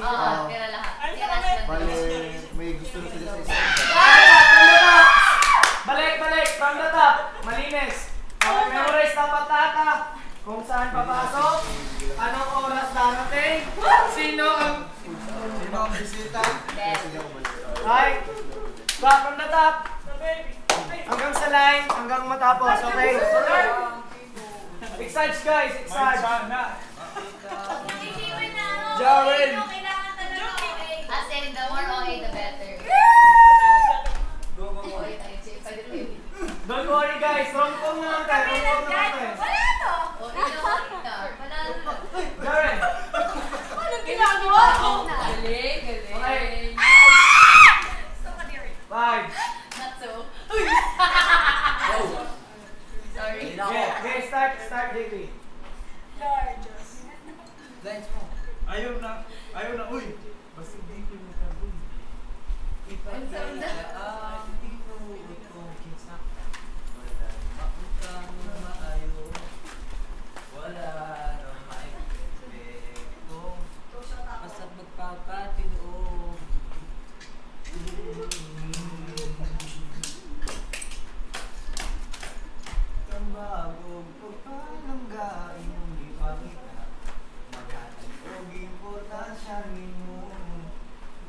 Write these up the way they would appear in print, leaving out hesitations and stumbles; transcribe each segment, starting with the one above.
Oo, tira lahat. Bale, may gusto na sila sa isa. Balik, from the top. Malinis. Okay, memorize dapat lahat ha. Kung saan papasok, anong oras darating, sino ang bisita. Right? Back from the top. Hanggang sa line, hanggang matapos, okay? Exercise guys, exercise. Jaren. As in, the more OA, the better. Don't worry guys, rom-com na lang tayo. Rom-com na lang tayo. Jaren. Anong ginagawa ko? Galing, galing. Okay. 5. Not so. Sorry. Okay, start, JP. Ayaw na, uy! Basta hindi ko na tabi.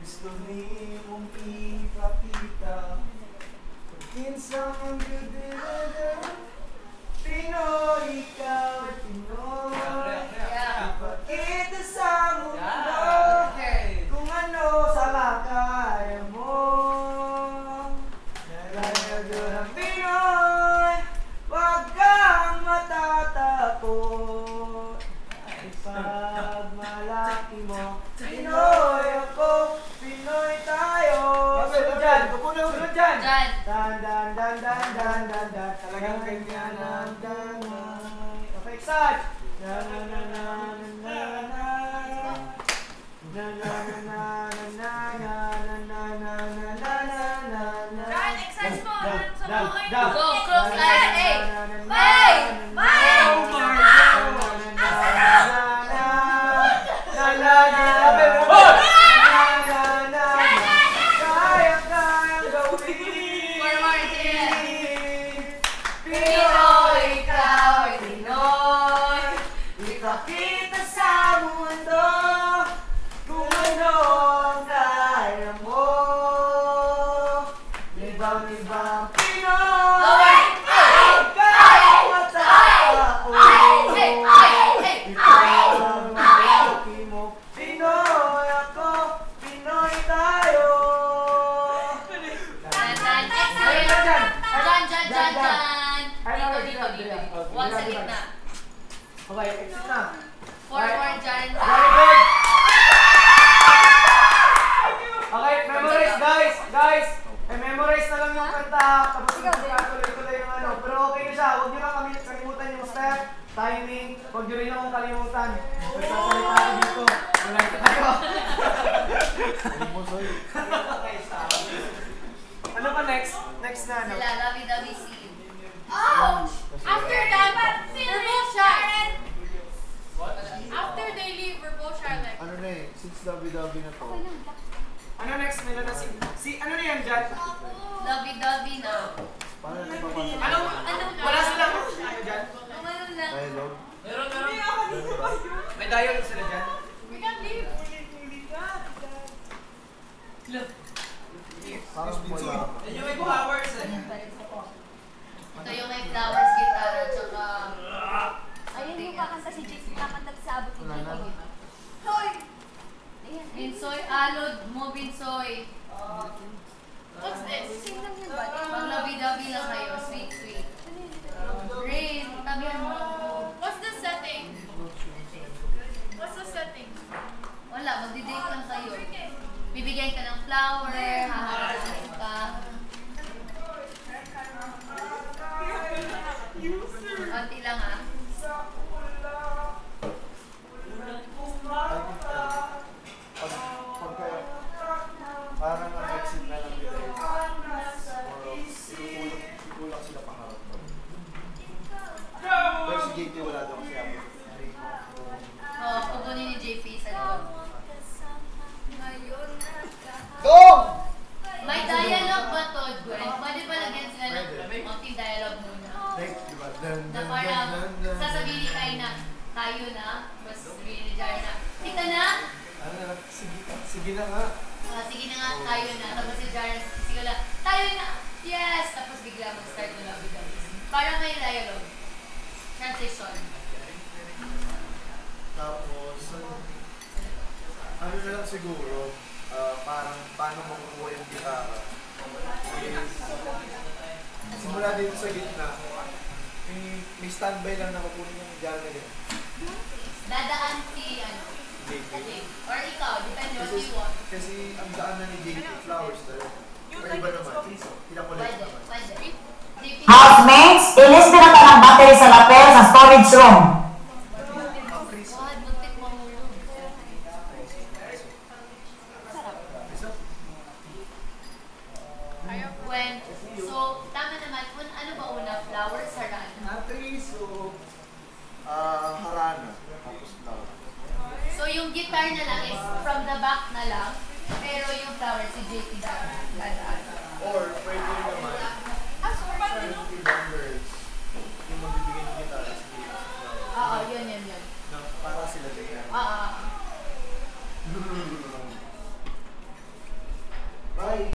Gusto mong ipakita Kinsang Pinoy, ikaw at Pinoy Ipakita sa mundo Kung ano sa makaya mo Nalagyan ng Pinoy Huwag kang matatakot Ipagmalaki mo Pinoy ako Pinoy tayo! Sunod dyan! Sunod dyan! Dan, dan, dan, dan, dan, dan, dan. Talagang ganyan ang damay. Okay, exert! Na, na, na, na, na, na, na. Na, na, na, na, na, na, na, na, na, na, na, na, na. Dan, exercise mo! Down! Go, close line, hey! Hey! Okay, exit na. Forward dyan. Very good. Okay, memorize guys. Guys, memorize na lang yung kanta. Tapos tuloy-tuloy yung ano. Pero okay na siya. Huwag nyo lang kalimutan yung step, timing. Huwag nyo rin akong kalimutan. Nagsasalita ako dito. Wala ito tayo. Ano pa next? Next na ano? Sila, WWC. Oh! After that, we're both shy. After they leave, we're both shy. Ano na eh, since Dabi-Dabi na to. Ano next? May na ano na yan dyan? Lovey-dovey na. Paano ito papasok? Ano? Wala silang ano dyan? Ano na? Dialogue? Meron. May dialogue sila dyan? We can leave. Parang wala. Yung may flowers eh. Ito yung may flowers, gitara, tsaka... Ayun yung kakanta si Jake, kakanta sa abot ni Jake. Hoy! Binsoy, alod mo, Binsoy. What's this? Sing lang yun ba? Pag lovey-dovey lang kayo, sweet, sweet. Rain, tabihan mo ako. What's the setting? What's the setting? Wala, magdi-date lang kayo. Bibigyan ka ng flower, haharapin ka. Konti lang ah. Parang ang exit na lang nila yun. Or sinukulak sila paharap doon. Pero si JT wala daw kasi abot. Oo, kukunin ni JP sa loob. Ano na, sige na nga. Sige na nga, tayo na. Tapos si Jaren, sige lang, tayo na! Yes! Tapos bigla mag-start na lang bigla. Parang may dialogue. Transition. Tapos, ano na lang siguro, parang paano makukuha yung gitara. Simula dito sa gitna, may standby lang na kukunin yung gagawin. Dadaan si, JK. or ikaw, depende on you want. Kasi ang daan na ni JK Flowers talaga. Pero iba naman, pinakulit Pwede, naman. pwede. Housemates, ilis pinata ng battery sa lapel sa storage room. God, muntik mahulog. When, so, tama naman, kung ano ba una, flowers, harana? Harana. Tapos flower. So, yung guitar na lang is from the back na lang, pero yung flowers, si JP dadaan. Or pwede rin naman, Serenity Bombers. Yung magbibigay ng gitara sa JK Flowers. Oo, yun. Na para sila din. Oo.